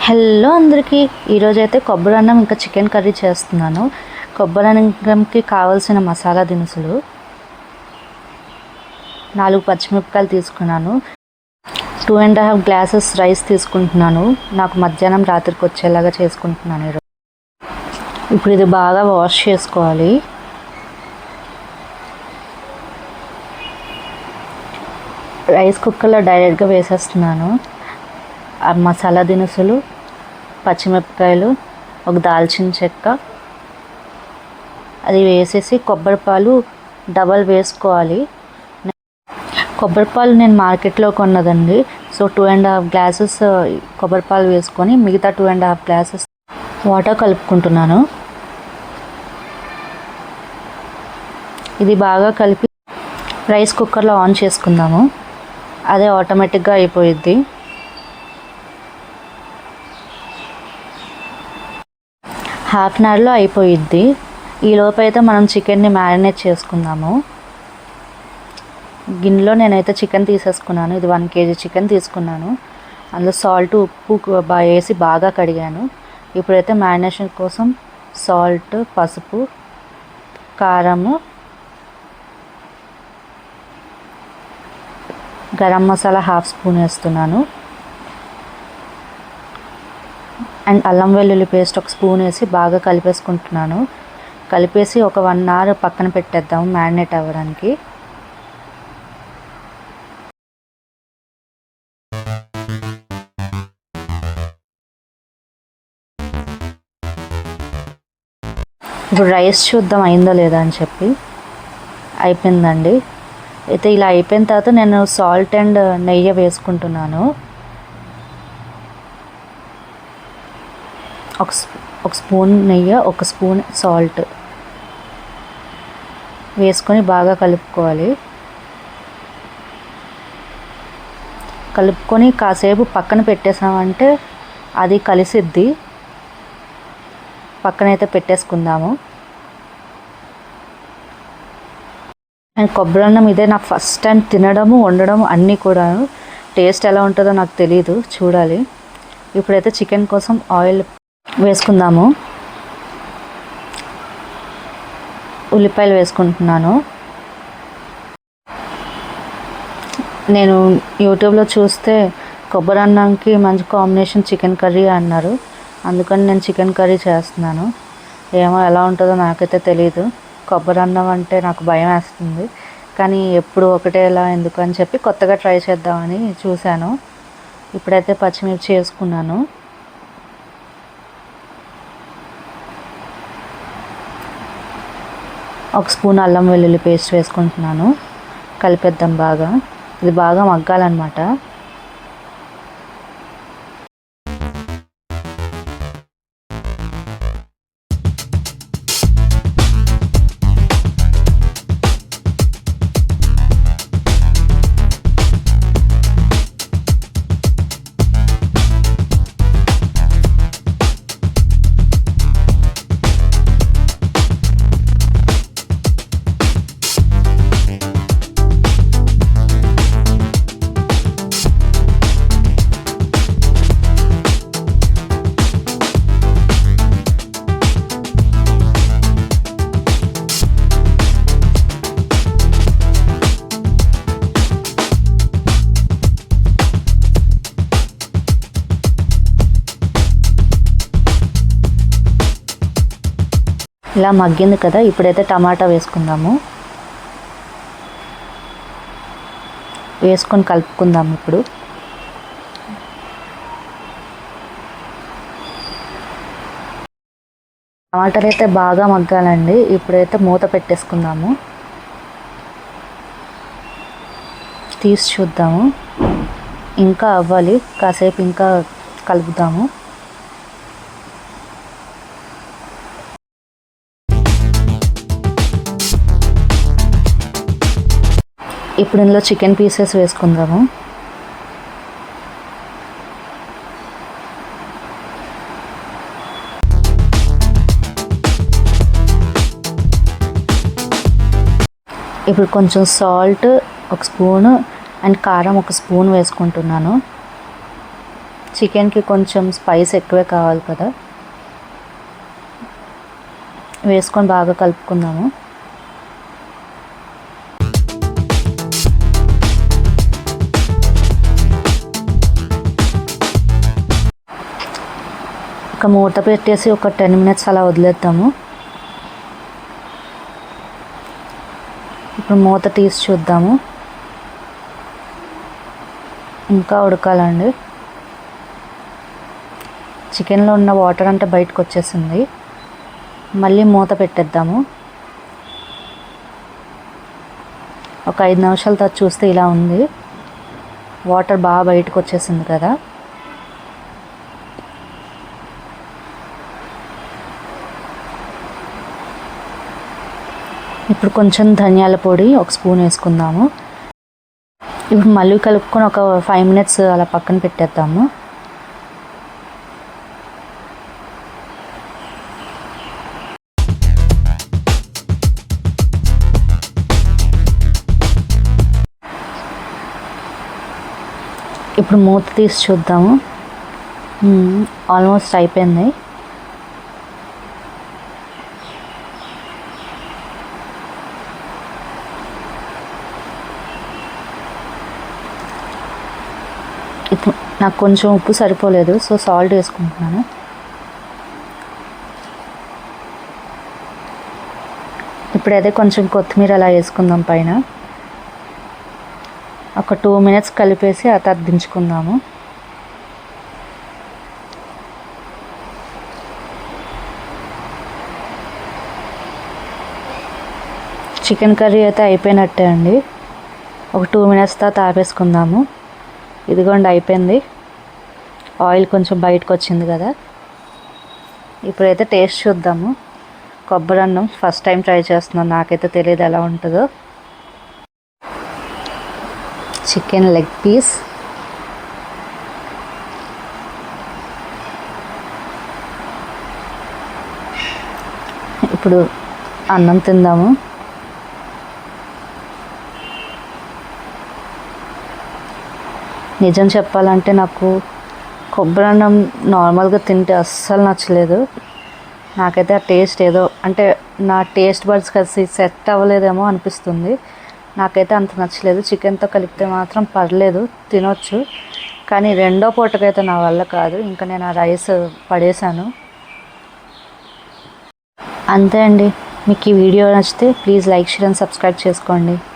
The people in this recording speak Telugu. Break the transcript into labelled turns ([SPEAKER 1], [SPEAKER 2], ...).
[SPEAKER 1] హలో అందరికీ, ఈరోజైతే కొబ్బరి అన్నం ఇంకా చికెన్ కర్రీ చేస్తున్నాను. కొబ్బరి అన్నంకి కావాల్సిన మసాలా దినుసులు: 4 పచ్చిమిరపకాయలు తీసుకున్నాను, 2.5 గ్లాసెస్ రైస్ తీసుకుంటున్నాను. నాకు మధ్యాహ్నం రాత్రికి వచ్చేలాగా చేసుకుంటున్నాను ఈరోజు. ఇప్పుడు ఇది బాగా వాష్ చేసుకోవాలి. రైస్ కుక్కర్లో డైరెక్ట్గా వేసేస్తున్నాను. ఆ మసాలా దినుసులు, పచ్చిమిరపకాయలు, ఒక దాల్చిన చెక్క అది వేసేసి కొబ్బరి పాలు డబల్ వేసుకోవాలి. కొబ్బరి పాలు నేను మార్కెట్లో కొన్నదండి. సో 2.5 గ్లాసెస్ కొబ్బరి పాలు వేసుకొని మిగతా 2.5 గ్లాసెస్ వాటర్ కలుపుకుంటున్నాను. ఇది బాగా కలిపి రైస్ కుక్కర్లో ఆన్ చేసుకుందాము. అదే ఆటోమేటిక్గా అయిపోయిద్ది. హాఫ్ అన్ అవర్లో అయిపోయిద్ది. ఈలోపు అయితే మనం చికెన్ని మ్యారినేట్ చేసుకుందాము. గిన్నెలో నేనైతే చికెన్ తీసేసుకున్నాను. ఇది 1 kg చికెన్ తీసుకున్నాను. అందులో సాల్ట్, ఉప్పు వేసి బాగా కడిగాను. ఇప్పుడైతే మ్యారినేషన్ కోసం సాల్ట్, పసుపు, కారము, గరం మసాలా 1/2 స్పూన్ వేస్తున్నాను. అండ్ అల్లం వెల్లుల్లి పేస్ట్ 1 స్పూన్ వేసి బాగా కలిపేసుకుంటున్నాను. కలిపేసి ఒక 1 అవర్ పక్కన పెట్టేద్దాము మ్యారినేట్ అవ్వడానికి. ఇప్పుడు రైస్ చూద్దాం అయిందో లేదా అని చెప్పి. అయిపోయిందండి. అయితే ఇలా అయిపోయిన తర్వాత నేను సాల్ట్ అండ్ నెయ్యి వేసుకుంటున్నాను. ఒక స్పూన్ నెయ్యి, 1 స్పూన్ సాల్ట్ వేసుకొని బాగా కలుపుకోవాలి. కలుపుకొని కాసేపు పక్కన పెట్టేసామంటే అది కలిసిద్ది. పక్కనైతే పెట్టేసుకుందాము. అండ్ కొబ్బరి అన్నం ఇదే నాకు ఫస్ట్ టైం తినడము, వండడము అన్నీ కూడా. టేస్ట్ ఎలా ఉంటుందో నాకు తెలీదు, చూడాలి. ఇప్పుడైతే చికెన్ కోసం ఆయిల్ వేసుకుందాము. ఉల్లిపాయలు వేసుకుంటున్నాను. నేను యూట్యూబ్లో చూస్తే కొబ్బరి అన్నంకి మంచి కాంబినేషన్ చికెన్ కర్రీ అన్నారు. అందుకని నేను చికెన్ కర్రీ చేస్తున్నాను. ఏమో ఎలా ఉంటుందో నాకైతే తెలీదు. కొబ్బరి అన్నం అంటే నాకు భయం వేస్తుంది. కానీ ఎప్పుడు ఒకటేలా ఎందుకు అని చెప్పి కొత్తగా ట్రై చేద్దామని చూశాను. ఇప్పుడైతే పచ్చిమిర్చి వేసుకున్నాను. ఒక స్పూన్ అల్లం వెల్లుల్లి పేస్ట్ వేసుకుంటున్నాను. కలిపేద్దాం బాగా. ఇది బాగా మగ్గాలన్నమాట. ఇలా మగ్గింది కదా, ఇప్పుడైతే టమాటా వేసుకుందాము. వేసుకొని కలుపుకుందాము. ఇప్పుడు టమాటాలు అయితే బాగా మగ్గాలండి. ఇప్పుడైతే మూత పెట్టేసుకుందాము. తీసి చూద్దాము. ఇంకా అవ్వాలి, కాసేపు ఇంకా కలుపుదాము. ఇప్పుడు ఇందులో చికెన్ పీసెస్ వేసుకుందాము. ఇప్పుడు కొంచెం సాల్ట్ 1 స్పూను అండ్ కారం 1 స్పూన్ వేసుకుంటున్నాను. చికెన్కి కొంచెం స్పైస్ ఎక్కువే కావాలి కదా, వేసుకొని బాగా కలుపుకుందాము. ఒక మూత పెట్టేసి ఒక 10 minutes అలా వదిలేద్దాము. ఇప్పుడు మూత తీసి చూద్దాము. ఇంకా ఉడకాలండి. చికెన్లో ఉన్న వాటర్ అంటే బయటకు వచ్చేసింది. మళ్ళీ మూత పెట్టేద్దాము. ఒక 5 నిమిషాల తర్వాత చూస్తే ఇలా ఉంది. వాటర్ బాగా బయటకు వచ్చేసింది కదా. ఇప్పుడు కొంచెం ధనియాల పొడి ఒక స్పూన్ వేసుకుందాము. ఇప్పుడు మళ్ళీ కలుపుకొని ఒక 5 minutes అలా పక్కన పెట్టేద్దాము. ఇప్పుడు మూత తీసి చూద్దాము. ఆల్మోస్ట్ అయిపోయింది. ఇప్పుడు నాకు కొంచెం ఉప్పు సరిపోలేదు, సో సాల్ట్ వేసుకుంటున్నాను. ఇప్పుడైతే కొంచెం కొత్తిమీర అలా వేసుకుందాం పైన. ఒక 2 minutes కలిపేసి ఆ తర్వాత దించుకుందాము. చికెన్ కర్రీ అయితే అయిపోయినట్టే అండి. ఒక 2 minutes తర్వాత ఆపేసుకుందాము. ఇదిగోండి అయిపోయింది. ఆయిల్ కొంచెం బయటకు వచ్చింది కదా. ఇప్పుడైతే టేస్ట్ చూద్దాము. కొబ్బరి అన్నం ఫస్ట్ టైం ట్రై చేస్తున్నాను, నాకైతే తెలియదు ఎలా ఉంటుందో. చికెన్ లెగ్ పీస్, ఇప్పుడు అన్నం తిందాము. నిజం చెప్పాలంటే నాకు కొబ్బరి అన్నం నార్మల్గా తింటే అస్సలు నచ్చలేదు. నాకైతే ఆ టేస్ట్ ఏదో అంటే నా టేస్ట్ బడ్స్ కలిసి సెట్ అవ్వలేదేమో అనిపిస్తుంది. నాకైతే అంత నచ్చలేదు. చికెన్తో కలిపితే మాత్రం పర్లేదు, తినొచ్చు. కానీ రెండో పూటకైతే నా వల్ల కాదు. ఇంకా నేను ఆ రైస్ పడేశాను. అంతే అండి. మీకు ఈ వీడియో నచ్చితే please like, share and subscribe చేసుకోండి.